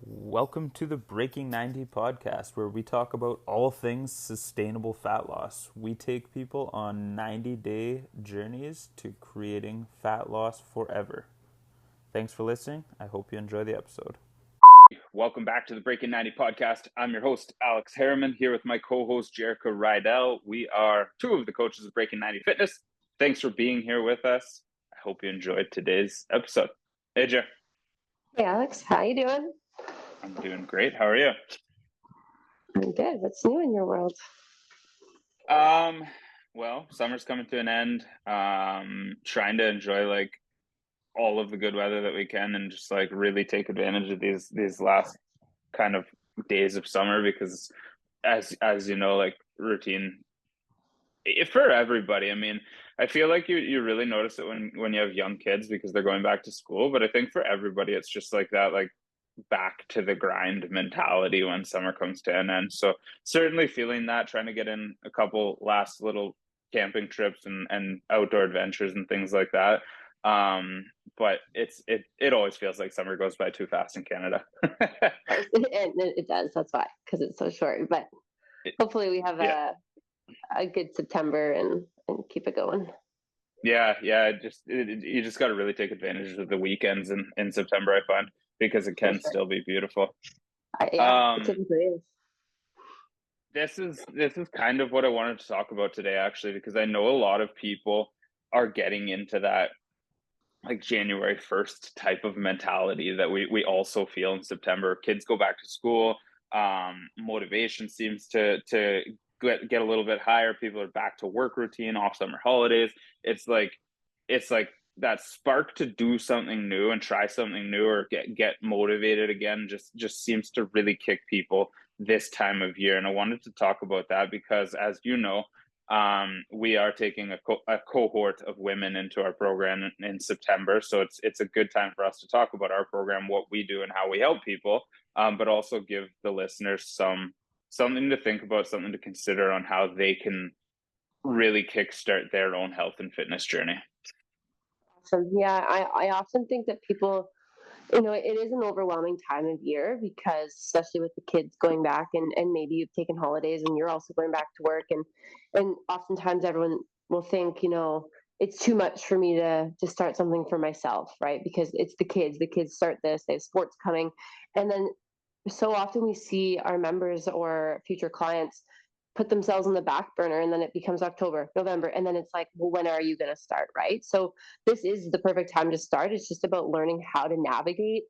Welcome to the Breaking 90 podcast, where we talk about all things sustainable fat loss. We take people on 90-day journeys to creating fat loss forever. Thanks for listening. I hope you enjoy the episode. Welcome back to the Breaking 90 podcast. I'm your host, Alex Jerrika, here with my co-host, Jerrika Rydell. We are two of the coaches of Breaking 90 Fitness. Thanks for being here with us. I hope you enjoyed today's episode. Hey, Jer. Hey, Alex. How you doing? I'm doing great. How are you? I'm good. What's new in your world? Well, summer's coming to an end. Trying to enjoy all of the good weather that we can and just really take advantage of these last kind of days of summer, because as you know, routine for everybody. I mean, I feel like you really notice it when you have young kids because they're going back to school, but I think for everybody it's just like that, back to the grind mentality when summer comes to an end. So certainly feeling that, trying to get in a couple last little camping trips and outdoor adventures and things like that. But it always feels like summer goes by too fast in Canada. It does. That's why, because it's so short. But hopefully we have a good September and keep it going. Yeah. You just got to really take advantage of the weekends in September, I find, because it can still be beautiful. It typically is. This is kind of what I wanted to talk about today, actually, because I know a lot of people are getting into that January 1st type of mentality that we also feel in September. Kids go back to school. Motivation seems to get a little bit higher. People are back to work routine off summer holidays. It's like that spark to do something new and try something new or get motivated again just seems to really kick people this time of year. And I wanted to talk about that because, as you know, we are taking a cohort of women into our program in September. So it's a good time for us to talk about our program, what we do and how we help people, but also give the listeners something to think about, something to consider on how they can really kickstart their own health and fitness journey. Awesome. Yeah, I often think that people, it is an overwhelming time of year because, especially with the kids going back and maybe you've taken holidays and you're also going back to work, and oftentimes everyone will think, it's too much for me to start something for myself, right? Because it's the kids start this, they have sports coming. And then so often we see our members or future clients put themselves on the back burner, and then it becomes October, November, and then it's like, well, when are you going to start, right? So this is the perfect time to start. It's just about learning how to navigate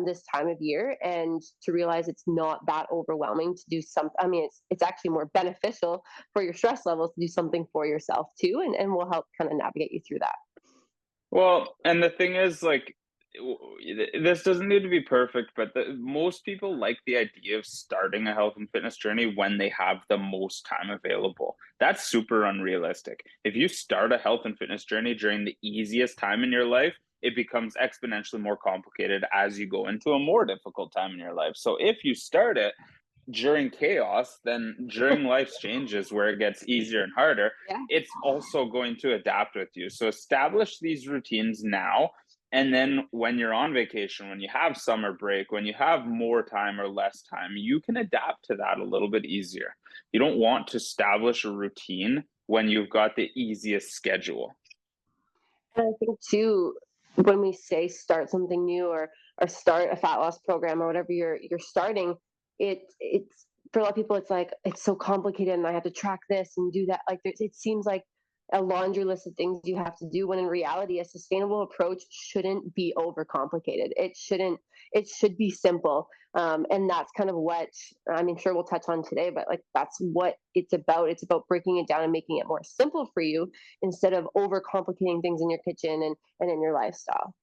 this time of year and to realize it's not that overwhelming to do something. I mean, it's actually more beneficial for your stress levels to do something for yourself too, and will help kind of navigate you through that. Well, and the thing is, this doesn't need to be perfect, but most people like the idea of starting a health and fitness journey when they have the most time available. That's super unrealistic. If you start a health and fitness journey during the easiest time in your life, it becomes exponentially more complicated as you go into a more difficult time in your life. So if you start it during chaos, then during life's changes where it gets easier and harder, it's also going to adapt with you. So establish these routines now. And then when you're on vacation, when you have summer break, when you have more time or less time, you can adapt to that a little bit easier. You don't want to establish a routine when you've got the easiest schedule. And I think too, when we say start something new or start a fat loss program or whatever you're starting, it's for a lot of people, it's like, it's so complicated and I have to track this and do that. It seems like a laundry list of things you have to do, when in reality, a sustainable approach shouldn't be overcomplicated. It should be simple. And that's kind of what, sure we'll touch on today, but that's what it's about. It's about breaking it down and making it more simple for you instead of overcomplicating things in your kitchen and in your lifestyle.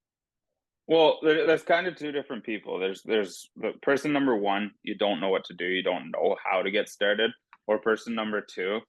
Well, there's kind of two different people. There's the person number one, you don't know what to do. You don't know how to get started. Or person number two,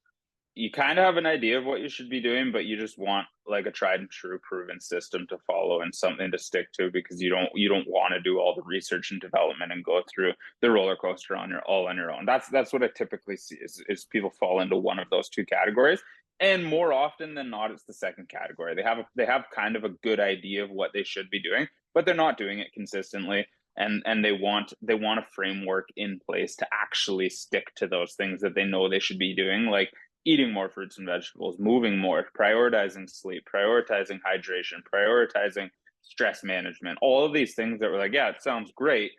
you kind of have an idea of what you should be doing, but you just want a tried and true proven system to follow and something to stick to, because you don't want to do all the research and development and go through the roller coaster all on your own. That's what I typically see is people fall into one of those two categories. And more often than not, it's the second category. They have kind of a good idea of what they should be doing, but they're not doing it consistently. And they want a framework in place to actually stick to those things that they know they should be doing, like eating more fruits and vegetables, moving more, prioritizing sleep, prioritizing hydration, prioritizing stress management, all of these things that we're like, yeah, it sounds great,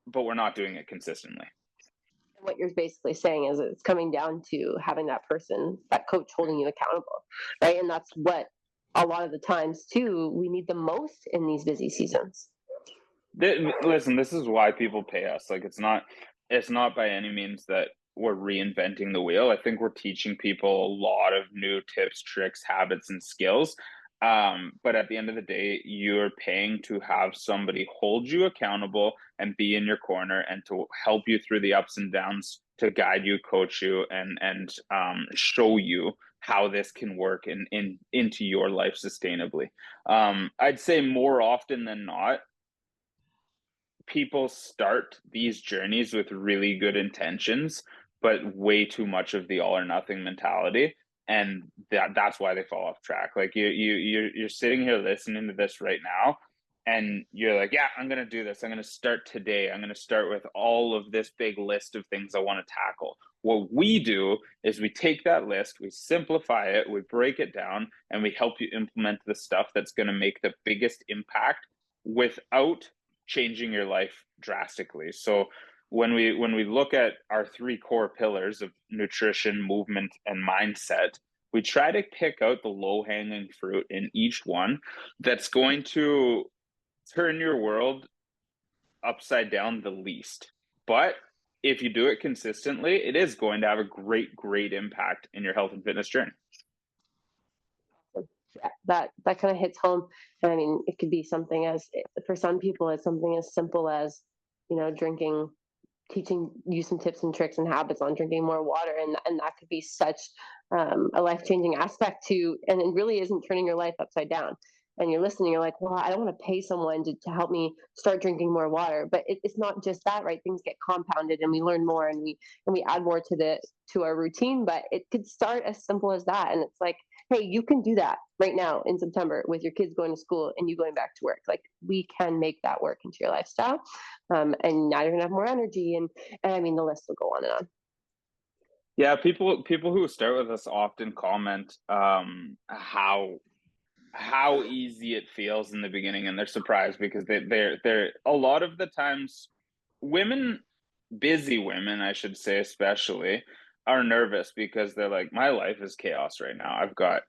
but we're not doing it consistently. What you're basically saying is it's coming down to having that person, that coach holding you accountable, right? And that's what a lot of the times too we need the most in these busy seasons. Listen, this is why people pay us. Like it's not by any means that we're reinventing the wheel. I think we're teaching people a lot of new tips, tricks, habits, and skills. But at the end of the day, you're paying to have somebody hold you accountable and be in your corner and to help you through the ups and downs, to guide you, coach you, and show you how this can work into your life sustainably. I'd say more often than not, people start these journeys with really good intentions, but way too much of the all or nothing mentality, and that's why they fall off track. Like you're sitting here listening to this right now, and you're like, yeah, I'm gonna do this. I'm gonna start today. I'm gonna start with all of this big list of things I want to tackle. What we do is we take that list, we simplify it, we break it down, and we help you implement the stuff that's going to make the biggest impact without changing your life drastically. So when we look at our three core pillars of nutrition, movement, and mindset, we try to pick out the low-hanging fruit in each one that's going to turn your world upside down the least. But if you do it consistently, it is going to have a great impact in your health and fitness journey. That kind of hits home. And I mean, it could be something as, for some people, it's something as simple as, drinking, teaching you some tips and tricks and habits on drinking more water. And that could be such a life-changing aspect to, and it really isn't turning your life upside down. And you're listening, you're like, well, I don't want to pay someone to help me start drinking more water. But it's not just that, right? Things get compounded and we learn more and we add more to our routine. But it could start as simple as that. And it's like, hey, you can do that right now in September with your kids going to school and you going back to work. Like, we can make that work into your lifestyle. And now you're gonna have more energy, and I mean, the list will go on and on. Yeah, people who start with us often comment how easy it feels in the beginning, and they're surprised because they're a lot of the times women, busy women, I should say, especially, are nervous because they're like, my life is chaos right now. I've got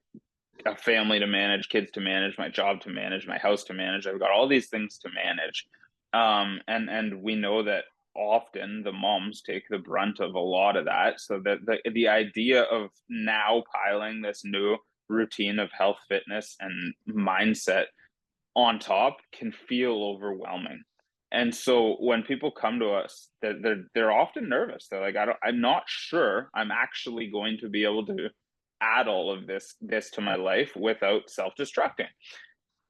a family to manage, kids to manage, my job to manage, my house to manage. I've got all these things to manage. And we know that often the moms take the brunt of a lot of that. So that the idea of now piling this new routine of health, fitness, and mindset on top can feel overwhelming. And so when people come to us, they're often nervous. They're like, I'm not sure I'm actually going to be able to add all of this to my life without self-destructing.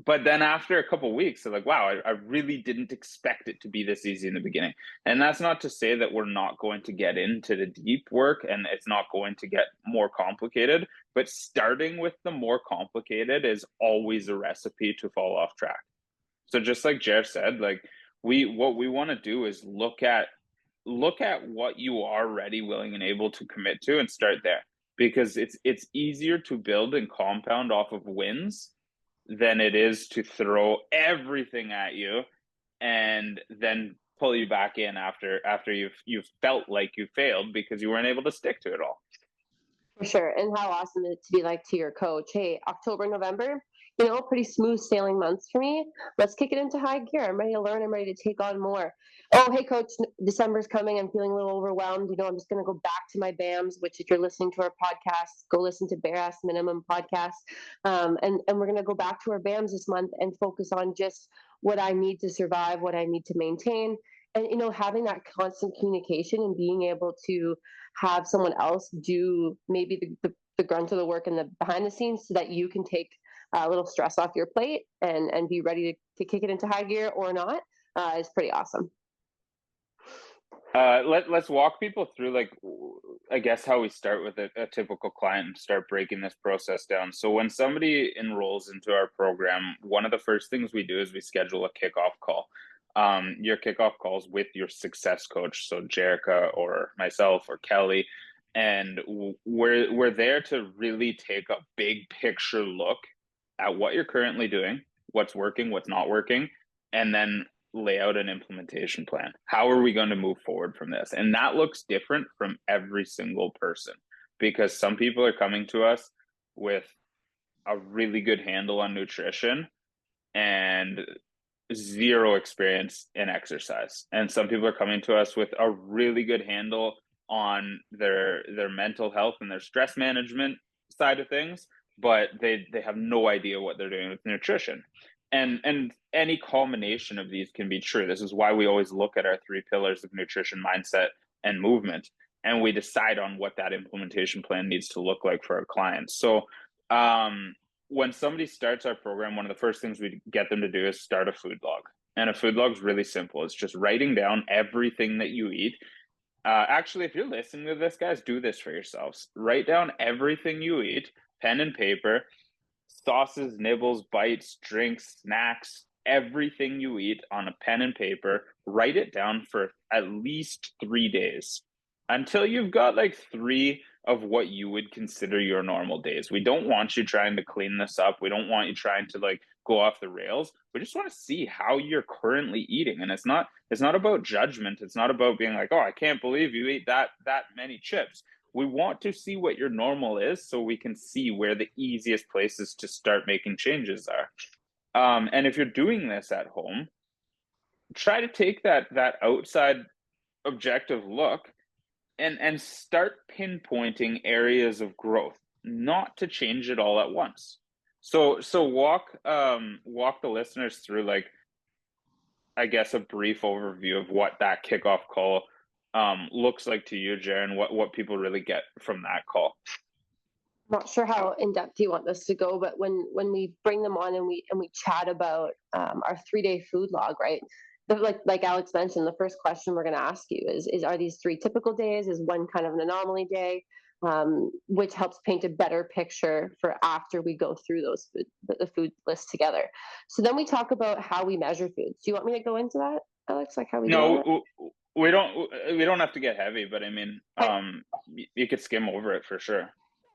But then after a couple of weeks, they're like, wow, I really didn't expect it to be this easy in the beginning. And that's not to say that we're not going to get into the deep work and it's not going to get more complicated, but starting with the more complicated is always a recipe to fall off track. So just like Jeff said, like what we want to do is look at what you are ready, willing, and able to commit to and start there, because it's easier to build and compound off of wins than it is to throw everything at you and then pull you back in after you've felt like you failed because you weren't able to stick to it all. For sure. And how awesome is it to be like to your coach, hey, October, November, pretty smooth sailing months for me. Let's kick it into high gear. I'm ready to learn. I'm ready to take on more. Oh, hey, coach, December's coming. I'm feeling a little overwhelmed. I'm just going to go back to my BAMs, which if you're listening to our podcast, go listen to Bare Ass Minimum podcast. And we're going to go back to our BAMs this month and focus on just what I need to survive, what I need to maintain. And, having that constant communication and being able to have someone else do maybe the grunt of the work and the behind the scenes so that you can take a little stress off your plate and be ready to kick it into high gear or not is pretty awesome. Let's walk people through, like, I guess, how we start with a typical client and start breaking this process down. So when somebody enrolls into our program, one of the first things we do is we schedule a kickoff call. Your kickoff calls with your success coach, so Jerrika or myself or Kelly, and we're there to really take a big picture look at what you're currently doing, what's working, what's not working, and then lay out an implementation plan. How are we going to move forward from this? And that looks different from every single person, because some people are coming to us with a really good handle on nutrition and zero experience in exercise. And some people are coming to us with a really good handle on their mental health and their stress management side of things, but they have no idea what they're doing with nutrition. And any culmination of these can be true. This is why we always look at our 3 pillars of nutrition, mindset, and movement, and we decide on what that implementation plan needs to look like for our clients. So when somebody starts our program, one of the first things we get them to do is start a food log. And a food log is really simple. It's just writing down everything that you eat. Actually, if you're listening to this, guys, do this for yourselves. Write down everything you eat, pen and paper, sauces, nibbles, bites, drinks, snacks, everything you eat on a pen and paper. Write it down for at least 3 days until you've got like 3 of what you would consider your normal days. We don't want you trying to clean this up. We don't want you trying to like go off the rails. We just want to see how you're currently eating. And it's not about judgment. It's not about being like, oh, I can't believe you ate that many chips. We want to see what your normal is so we can see where the easiest places to start making changes are. And if you're doing this at home, try to take that outside objective look and start pinpointing areas of growth, not to change it all at once. So walk the listeners through, like, I guess, a brief overview of what that kickoff call looks like to you, Jaron. What people really get from that call. Not sure how in depth you want this to go, but when we bring them on and we chat about our 3-day food log, right? Like Alex mentioned, the first question we're going to ask you is are these 3 typical days? Is one kind of an anomaly day? Which helps paint a better picture for after we go through the food list together. So then we talk about how we measure foods. Do you want me to go into that, Alex? Like how we do that? No, we don't have to get heavy, but I mean, you could skim over it for sure.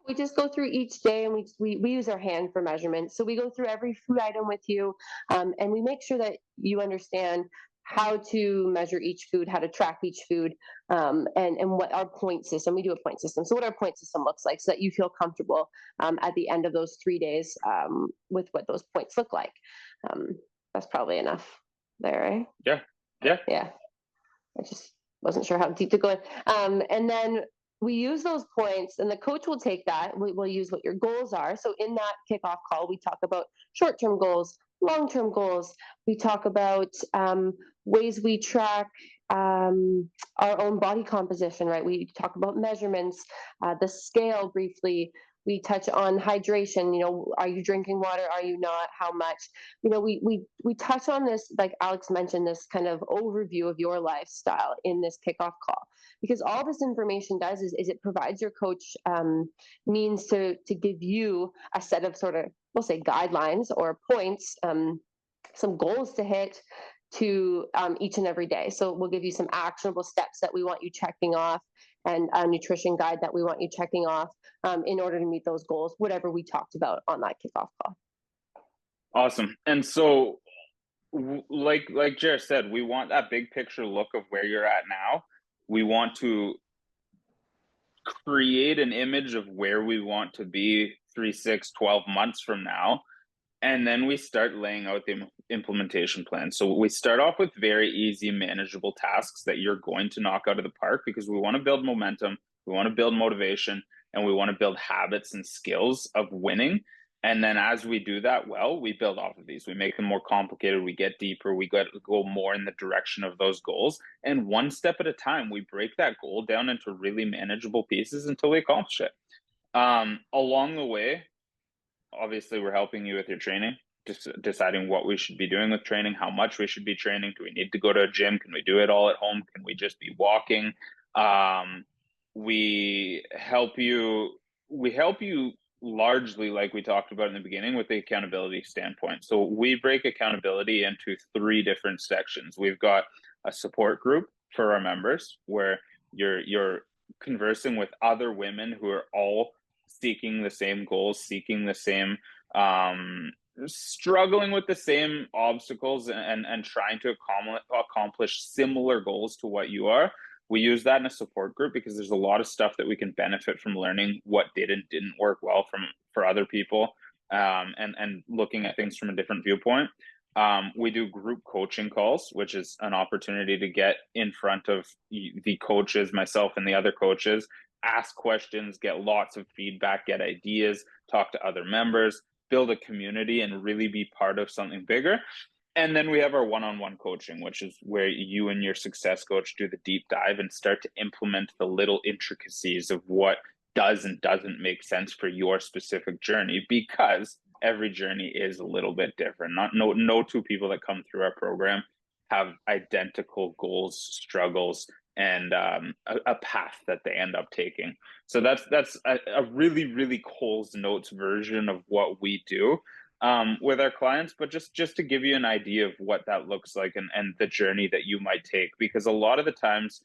We just go through each day and we use our hand for measurements. So we go through every food item with you, and we make sure that you understand how to measure each food, how to track each food, and what our point system, we do a point system. So what our point system looks like so that you feel comfortable at the end of those 3 days with what those points look like. That's probably enough there, eh? Yeah. I just wasn't sure how deep to go in. And then we use those points, and the coach will take that. We'll use what your goals are. So in that kickoff call, we talk about short-term goals, long-term goals. We talk about ways we track our own body composition, right? We talk about measurements, the scale briefly. We touch on hydration. Are you drinking water? Are you not? How much? We touch on this, like Alex mentioned, this kind of overview of your lifestyle in this kickoff call, because all this information does is it provides your coach means to give you a set of sort of, we'll say, guidelines or points, some goals to hit to each and every day. So we'll give you some actionable steps that we want you checking off, and a nutrition guide that we want you checking off in order to meet those goals, whatever we talked about on that kickoff call. Awesome. And so, like Jared said, we want that big picture look of where you're at now. We want to create an image of where we want to be 3, 6, 12 months from now. And then we start laying out the implementation plan. So we start off with very easy, manageable tasks that you're going to knock out of the park, because we want to build momentum, we want to build motivation, and we want to build habits and skills of winning. And then as we do that well, we build off of these. We make them more complicated. We get deeper. We go more in the direction of those goals. And one step at a time, we break that goal down into really manageable pieces until we accomplish it. Along the way, obviously, we're helping you with your training. deciding what we should be doing with training, how much we should be training. Do we need to go to a gym? Can we do it all at home? Can we just be walking? We help you largely, like we talked about in the beginning, with the accountability standpoint. So we break accountability into 3 different sections. We've got a support group for our members where you're conversing with other women who are all seeking the same goals, seeking the same, struggling with the same obstacles, and trying to accomplish similar goals to what you are. We use that in a support group because there's a lot of stuff that we can benefit from learning what didn't work well for other people, and looking at things from a different viewpoint. We do group coaching calls, which is an opportunity to get in front of the coaches, myself and the other coaches, ask questions, get lots of feedback, get ideas, talk to other members, build a community, and really be part of something bigger. And then we have our one-on-one coaching, which is where you and your success coach do the deep dive and start to implement the little intricacies of what does and doesn't make sense for your specific journey, because every journey is a little bit different. No 2 people that come through our program have identical goals, struggles, and a path that they end up taking. So that's a really, really Coles Notes version of what we do with our clients, but just to give you an idea of what that looks like, and the journey that you might take. Because a lot of the times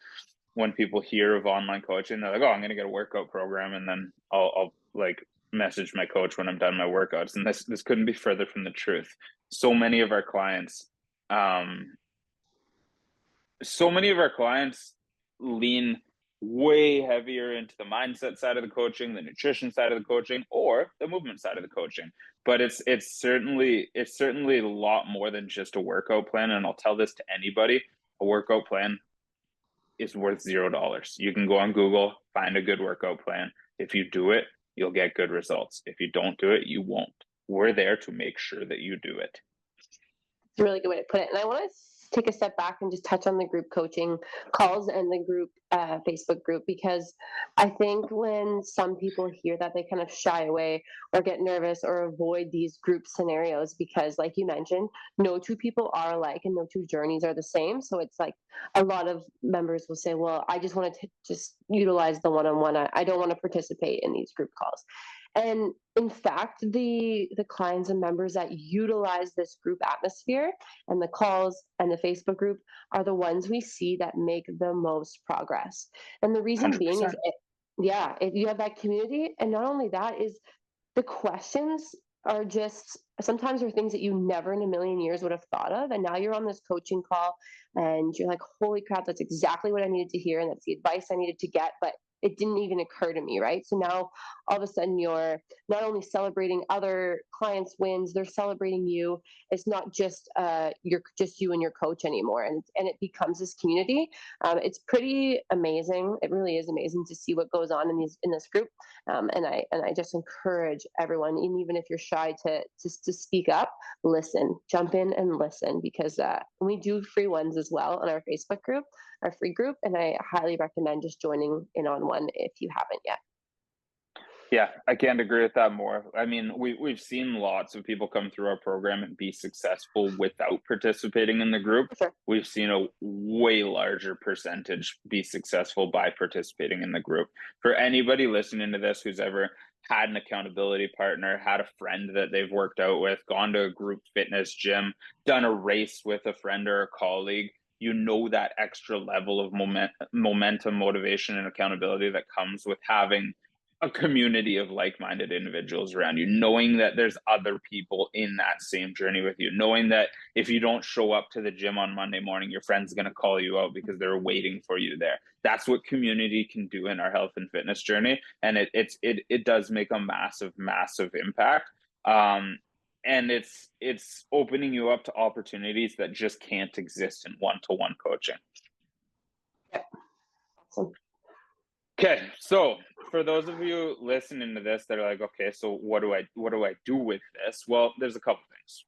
when people hear of online coaching, they're like, oh, I'm going to get a workout program, and then I'll like message my coach when I'm done my workouts. And this couldn't be further from the truth. So many of our clients lean way heavier into the mindset side of the coaching, the nutrition side of the coaching, or the movement side of the coaching. But it's certainly a lot more than just a workout plan. And I'll tell this to anybody: a workout plan is worth $0. You can go on Google, find a good workout plan. If you do it, you'll get good results. If you don't do it, you won't. We're there to make sure that you do it. It's a really good way to put it. And I want to take a step back and just touch on the group coaching calls and the group Facebook group, because I think when some people hear that, they kind of shy away or get nervous or avoid these group scenarios, because like you mentioned, no 2 people are alike and no 2 journeys are the same. So it's like a lot of members will say, well, I just want to just utilize the one-on-one. I don't want to participate in these group calls. And in fact, the clients and members that utilize this group atmosphere and the calls and the Facebook group are the ones we see that make the most progress. And the reason 100%. being is, if you have that community, and not only that, is the questions are just sometimes are things that you never in a million years would have thought of. And now you're on this coaching call and you're like, holy crap, that's exactly what I needed to hear. And that's the advice I needed to get. But it didn't even occur to me, right? So now all of a sudden you're not only celebrating other clients' wins, they're celebrating you. It's not just you're just you and your coach anymore, and it becomes this community. It's pretty amazing. It really is amazing to see what goes on in this group. And I just encourage everyone, and even if you're shy, to speak up, listen, jump in and listen, because we do free ones as well on our Facebook group, our free group, and I highly recommend just joining in on one if you haven't yet. Yeah, I can't agree with that more. I mean, we've seen lots of people come through our program and be successful without participating in the group. Sure. We've seen a way larger percentage be successful by participating in the group. For anybody listening to this who's ever had an accountability partner, had a friend that they've worked out with, gone to a group fitness gym, done a race with a friend or a colleague, you know that extra level of momentum, motivation, and accountability that comes with having a community of like-minded individuals around you, knowing that there's other people in that same journey with you, knowing that if you don't show up to the gym on Monday morning, your friend's going to call you out because they're waiting for you there. That's what community can do in our health and fitness journey. And it does make a massive, massive impact. And it's opening you up to opportunities that just can't exist in one-to-one coaching. Yeah. Awesome. Okay, so for those of you listening to this that are like, okay, so what do I do with this? Well, there's a couple things.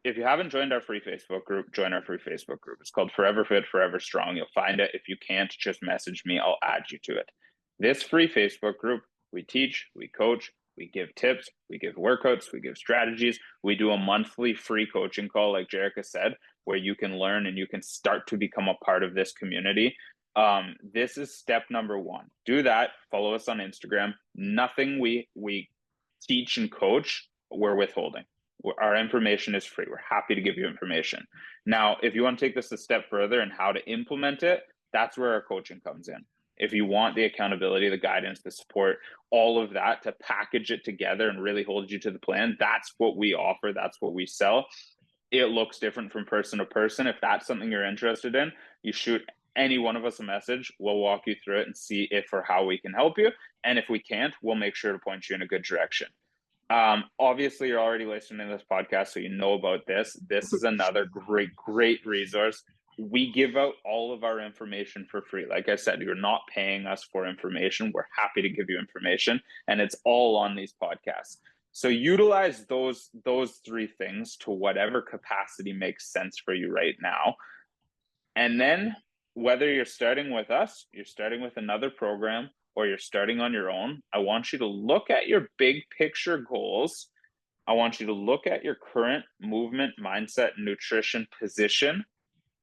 If you haven't joined our free Facebook group, join our free Facebook group. It's called Forever Fit, Forever Strong. You'll find it. If you can't, just message me. I'll add you to it. This free Facebook group, we teach, we coach, We give tips, we give workouts, we give strategies. We do a monthly free coaching call, like Jerrika said, where you can learn and you can start to become a part of this community. This is step number one. Do that. Follow us on Instagram. Nothing we teach and coach, we're withholding. Our information is free. We're happy to give you information. Now, if you want to take this a step further and how to implement it, that's where our coaching comes in. If you want the accountability, the guidance, the support, all of that to package it together and really hold you to the plan, that's what we offer. That's what we sell. It looks different from person to person. If that's something you're interested in, you shoot any one of us a message. We'll walk you through it and see if or how we can help you. And if we can't, we'll make sure to point you in a good direction. Obviously, you're already listening to this podcast, so you know about this. This is another great resource. We give out all of our information for free. Like I said, you're not paying us for information. We're happy to give you information, and it's all on these podcasts. So utilize those three things to whatever capacity makes sense for you right now. And then whether you're starting with us, you're starting with another program, or you're starting on your own, I want you to look at your big picture goals. I want you to look at your current movement, mindset, nutrition position,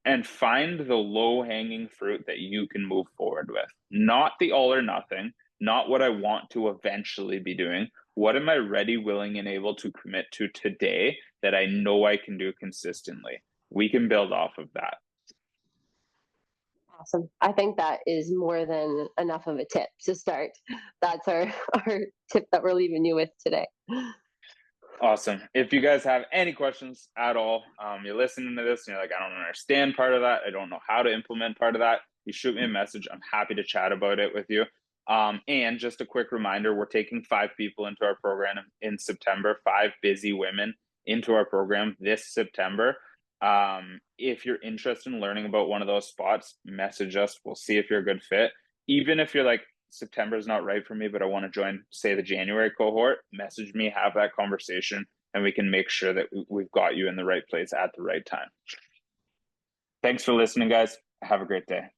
and find the low-hanging fruit that you can move forward with. Not the all or nothing, not what I want to eventually be doing. What am I ready, willing, and able to commit to today that I know I can do consistently? We can build off of that. Awesome. I think that is more than enough of a tip to start. That's our tip that we're leaving you with today. Awesome. If you guys have any questions at all, you're listening to this and you're like, I don't understand part of that, I don't know how to implement part of that, you shoot me a message. I'm happy to chat about it with you. And just a quick reminder, we're taking 5 people into our program in September, 5 busy women into our program this September. If you're interested in learning about one of those spots, message us. We'll see if you're a good fit. Even if you're like, September is not right for me, but I want to join, say, the January cohort, message me, have that conversation, and we can make sure that we've got you in the right place at the right time. Thanks for listening, guys. Have a great day.